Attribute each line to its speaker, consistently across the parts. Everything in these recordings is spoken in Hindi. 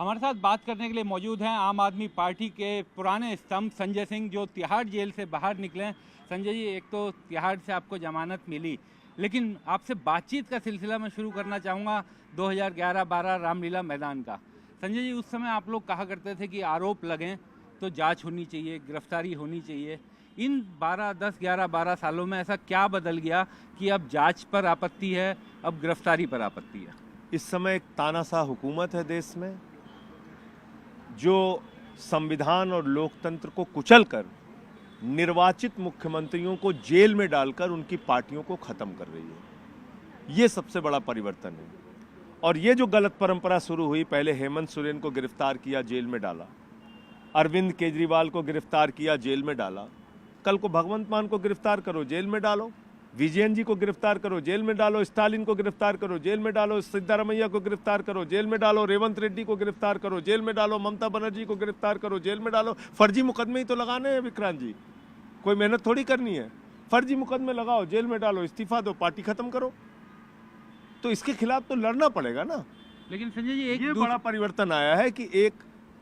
Speaker 1: हमारे साथ बात करने के लिए मौजूद हैं आम आदमी पार्टी के पुराने स्तंभ संजय सिंह, जो तिहाड़ जेल से बाहर निकले हैं। संजय जी, एक तो तिहाड़ से आपको जमानत मिली, लेकिन आपसे बातचीत का सिलसिला मैं शुरू करना चाहूँगा 2011-12 रामलीला मैदान का। संजय जी, उस समय आप लोग कहा करते थे कि आरोप लगें तो जांच होनी चाहिए, गिरफ्तारी होनी चाहिए। इन 10, 11, 12 सालों में ऐसा क्या बदल गया कि अब जांच पर आपत्ति है, अब गिरफ्तारी पर आपत्ति है?
Speaker 2: इस समय एक तानाशाह हुकूमत है देश में, जो संविधान और लोकतंत्र को कुचलकर निर्वाचित मुख्यमंत्रियों को जेल में डालकर उनकी पार्टियों को खत्म कर रही है। ये सबसे बड़ा परिवर्तन है। और ये जो गलत परंपरा शुरू हुई, पहले हेमंत सोरेन को गिरफ्तार किया, जेल में डाला, अरविंद केजरीवाल को गिरफ्तार किया, जेल में डाला, कल को भगवंत मान को गिरफ्तार करो, जेल में डालो, विजयन जी को गिरफ्तार करो, जेल में डालो, स्टालिन को गिरफ्तार करो, जेल में डालो, सिद्धारमैया को गिरफ्तार करो, जेल में डालो, रेवंत रेड्डी को गिरफ्तार करो, जेल में डालो, ममता बनर्जी को गिरफ्तार करो, जेल में डालो। फर्जी मुकदमे ही तो लगाने हैं विक्रांत जी, कोई मेहनत थोड़ी करनी है। फर्जी मुकदमे लगाओ, जेल में डालो, इस्तीफा दो, पार्टी खत्म करो। तो इसके खिलाफ तो लड़ना पड़ेगा ना।
Speaker 1: लेकिन संजय जी, एक
Speaker 2: बड़ा परिवर्तन आया है कि एक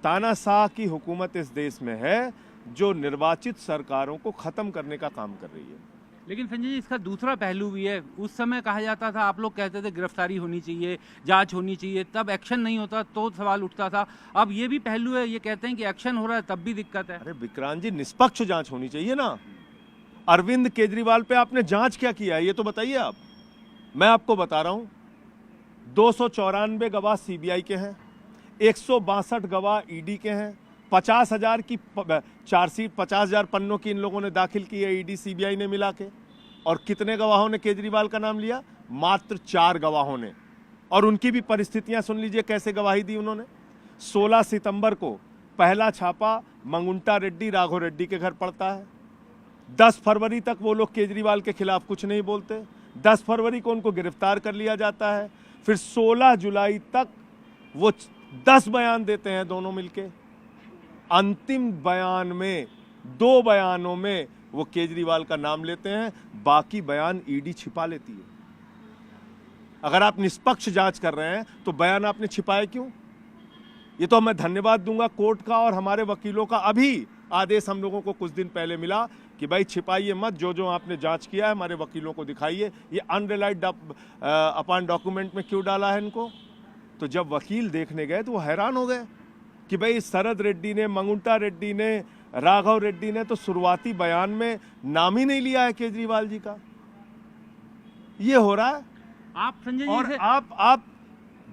Speaker 2: तानाशाह की हुकूमत इस देश में है, जो निर्वाचित सरकारों को खत्म करने का काम कर रही है।
Speaker 1: लेकिन संजय जी, इसका दूसरा पहलू भी है। उस समय कहा जाता था, आप लोग कहते थे गिरफ्तारी होनी चाहिए, जांच होनी चाहिए, तब एक्शन नहीं होता तो सवाल उठता था। अब ये भी पहलू है, ये कहते हैं कि एक्शन हो रहा है तब भी दिक्कत है।
Speaker 2: अरे विक्रांत जी, निष्पक्ष जांच होनी चाहिए ना। अरविंद केजरीवाल पे आपने जांच क्या किया है, ये तो बताइए आप। मैं आपको बता रहा हूं, 294 गवाह सीबीआई के हैं, 162 गवाह ईडी के हैं, 50,000 की चार्जशीट, 50,000 पन्नों की इन लोगों ने दाखिल की है, ईडी सीबीआई ने मिला के। और कितने गवाहों ने केजरीवाल का नाम लिया? मात्र 4 गवाहों ने। और उनकी भी परिस्थितियां सुन लीजिए, कैसे गवाही दी उन्होंने। 16 सितंबर को पहला छापा मंगुंटा रेड्डी, राघव रेड्डी के घर पड़ता है। 10 फरवरी तक वो लोग केजरीवाल के खिलाफ कुछ नहीं बोलते। 10 फरवरी को उनको गिरफ्तार कर लिया जाता है। फिर 16 जुलाई तक वो 10 बयान देते हैं दोनों मिलके। अंतिम बयान में, 2 बयानों में वो केजरीवाल का नाम लेते हैं, बाकी बयान ईडी छिपा लेती है। अगर आप निष्पक्ष जांच कर रहे हैं तो बयान आपने छिपाए क्यों? ये तो मैं धन्यवाद दूंगा कोर्ट का और हमारे वकीलों का। अभी आदेश हम लोगों को कुछ दिन पहले मिला कि भाई छिपाइए मत, जो आपने जांच किया है हमारे वकीलों को दिखाइए। ये अनरिलाइड अपॉन डॉक्यूमेंट में क्यों डाला है इनको? तो जब वकील देखने गए तो वो हैरान हो गए कि भाई शरद रेड्डी ने, मंगुंटा रेड्डी ने, राघव रेड्डी ने तो शुरुआती बयान में नाम ही नहीं लिया है केजरीवाल जी का। ये हो रहा है।
Speaker 1: आप संजय जी
Speaker 2: और आप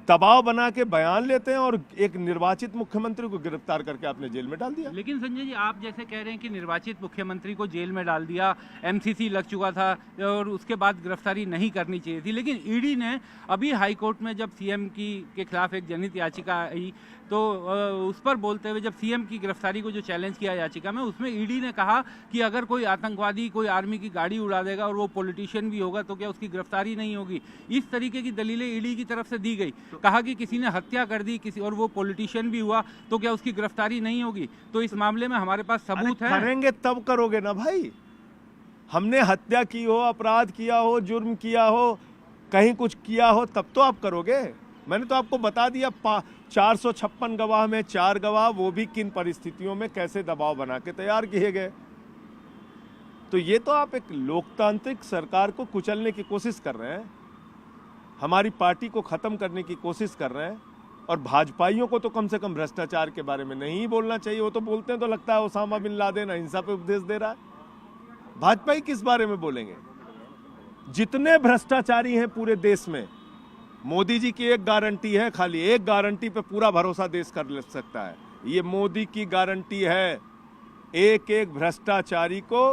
Speaker 2: दबाव बना के बयान लेते हैं और एक निर्वाचित मुख्यमंत्री को गिरफ्तार करके आपने जेल में डाल दिया।
Speaker 1: लेकिन संजय जी, आप जैसे कह रहे हैं कि निर्वाचित मुख्यमंत्री को जेल में डाल दिया, एमसीसी लग चुका था और उसके बाद गिरफ्तारी नहीं करनी चाहिए थी। लेकिन ईडी ने अभी हाईकोर्ट में जब सीएम के खिलाफ एक जनहित याचिका आई, तो उस पर बोलते हुए, जब सीएम की गिरफ्तारी को जो चैलेंज किया याचिका में, उसमें ईडी ने कहा कि अगर कोई आतंकवादी कोई आर्मी की गाड़ी उड़ा देगा और वो पॉलिटिशियन भी होगा तो क्या उसकी गिरफ्तारी नहीं होगी? इस तरीके की दलीलें ईडी की तरफ से दी गई। कहा कि किसी ने हत्या कर दी किसी और वो पॉलिटिशियन भी हुआ तो क्या उसकी गिरफ्तारी नहीं होगी? तो इस मामले में हमारे पास सबूत है।
Speaker 2: करेंगे तब करोगे ना भाई। हमने हत्या की हो, अपराध किया हो, जुर्म किया हो, कहीं कुछ किया हो, तब तो आप करोगे। मैंने तो आपको बता दिया, 456 गवाह में 4 गवाह, वो भी किन परिस्थितियों में कैसे दबाव बना के तैयार किए गए। तो ये तो आप एक लोकतांत्रिक सरकार को कुचलने की कोशिश कर रहे हैं, हमारी पार्टी को खत्म करने की कोशिश कर रहे हैं। और भाजपाइयों को तो कम से कम भ्रष्टाचार के बारे में नहीं बोलना चाहिए। वो तो बोलते हैं तो लगता है ओसामा बिन लादेन अहिंसा पे उपदेश दे रहा है। भाजपाई किस बारे में बोलेंगे? जितने भ्रष्टाचारी हैं पूरे देश में, मोदी जी की एक गारंटी है, खाली एक गारंटी पे पूरा भरोसा देश कर सकता है। ये मोदी की गारंटी है, एक एक भ्रष्टाचारी को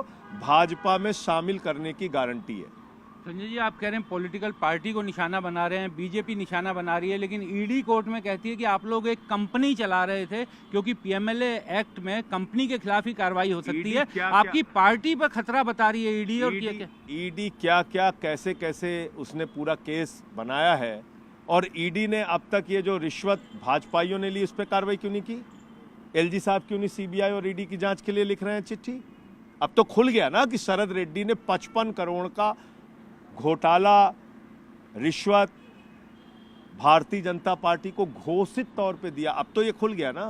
Speaker 2: भाजपा में शामिल करने की गारंटी है।
Speaker 1: संजय जी, आप कह रहे हैं पॉलिटिकल पार्टी को निशाना बना रहे हैं, बीजेपी निशाना बना रही है, लेकिन ईडी कोर्ट में कहती है कि आप लोग एक कंपनी चला रहे थे, क्योंकि पीएमएलए एक्ट में कंपनी के खिलाफ ही कार्रवाई हो सकती है। आपकी पार्टी पर खतरा बता रही है ईडी। और
Speaker 2: ईडी क्या क्या कैसे कैसे उसने पूरा केस बनाया है। और ईडी ने अब तक ये जो रिश्वत भाजपाइयों ने ली, उस पर कार्रवाई क्यों नहीं की? एलजी साहब क्यों नहीं सीबीआई और ईडी की जांच के लिए लिख रहे हैं चिट्ठी? अब तो खुल गया ना कि शरद रेड्डी ने 55 करोड़ का घोटाला, रिश्वत भारतीय जनता पार्टी को घोषित तौर पे दिया। अब तो ये खुल गया ना,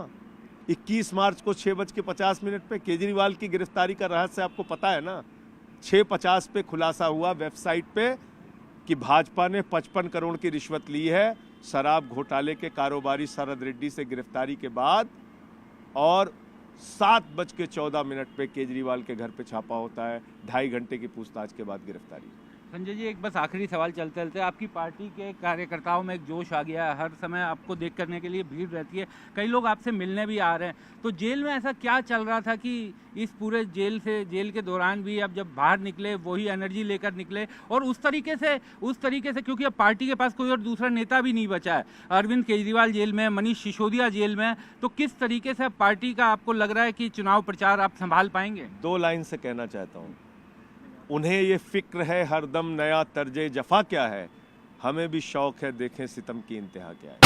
Speaker 2: 21 मार्च को 6:50 पे केजरीवाल की गिरफ्तारी का रहस्य आपको पता है ना। 6:50 पे खुलासा हुआ वेबसाइट पे कि भाजपा ने 55 करोड़ की रिश्वत ली है शराब घोटाले के कारोबारी शरद रेड्डी से गिरफ्तारी के बाद, और 7:14 पे केजरीवाल के घर पे छापा होता है। 2.5 घंटे की पूछताछ के बाद गिरफ्तारी।
Speaker 1: संजय जी, एक बस आखिरी सवाल चलते चलते, आपकी पार्टी के कार्यकर्ताओं में एक जोश आ गया है, हर समय आपको देख करने के लिए भीड़ रहती है, कई लोग आपसे मिलने भी आ रहे हैं, तो जेल में ऐसा क्या चल रहा था कि इस पूरे जेल के दौरान भी अब जब बाहर निकले वही एनर्जी लेकर निकले, और उस तरीके से क्योंकि अब पार्टी के पास कोई और दूसरा नेता भी नहीं बचा है, अरविंद केजरीवाल जेल में, मनीष सिसोदिया जेल में, तो किस तरीके से पार्टी का आपको लग रहा है कि चुनाव प्रचार आप संभाल पाएंगे?
Speaker 2: 2 लाइन से कहना चाहता हूँ, उन्हें ये फिक्र है हरदम नया तर्जे जफा क्या है, हमें भी शौक है देखें सितम की इंतहा क्या है।